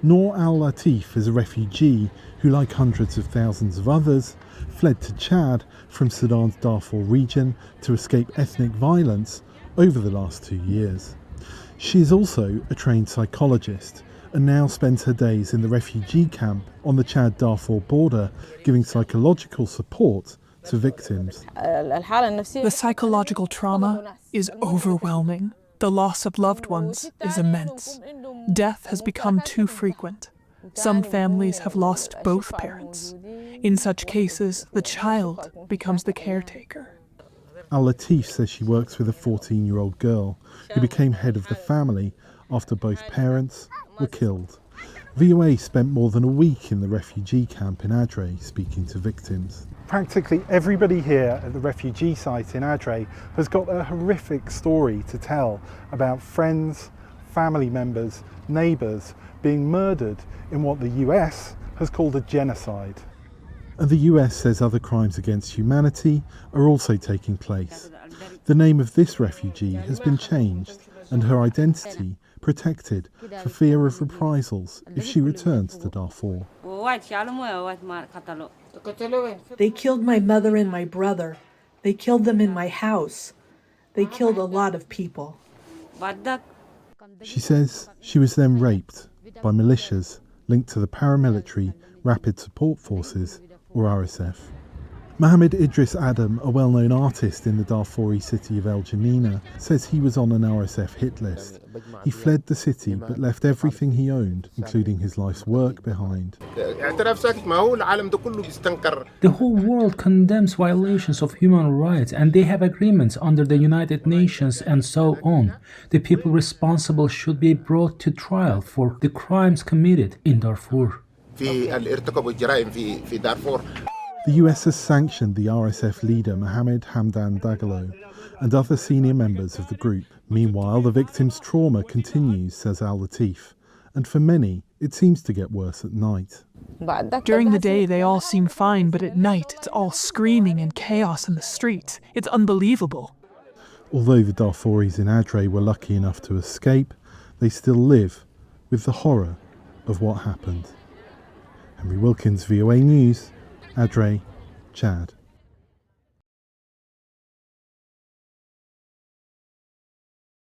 Noor al-Latif is a refugee who, like hundreds of thousands of others, fled to Chad from Sudan's Darfur region to escape ethnic violence over the last 2 years. She is also a trained psychologist and now spends her days in the refugee camp on the Chad-Darfur border, giving psychological support to victims. The psychological trauma is overwhelming. The loss of loved ones is immense. Death has become too frequent. Some families have lost both parents. In such cases, the child becomes the caretaker. Al-Latif says she works with a 14-year-old girl who became head of the family after both parents were killed. VOA spent more than a week in the refugee camp in Adre speaking to victims. Practically everybody here at the refugee site in Adre has got a horrific story to tell about friends, family members, neighbours being murdered in what the US has called a genocide. And the US says other crimes against humanity are also taking place. The name of this refugee has been changed and her identity protected for fear of reprisals if she returns to Darfur. They killed my mother and my brother. They killed them in my house. They killed a lot of people. She says she was then raped by militias linked to the paramilitary Rapid Support Forces, or RSF. Mohammed Idris Adam, a well-known artist in the Darfuri city of El Janina, says he was on an RSF hit list. He fled the city but left everything he owned, including his life's work, behind. The whole world condemns violations of human rights, and they have agreements under the United Nations and so on. The people responsible should be brought to trial for the crimes committed in Darfur. The US has sanctioned the RSF leader Mohammed Hamdan Dagalo and other senior members of the group. Meanwhile, the victims' trauma continues, says Al-Latif, and for many, it seems to get worse at night. During the day, they all seem fine, but at night, it's all screaming and chaos in the streets. It's unbelievable. Although the Darfuris in Adre were lucky enough to escape, they still live with the horror of what happened. Henry Wilkins, VOA News, Adre, Chad.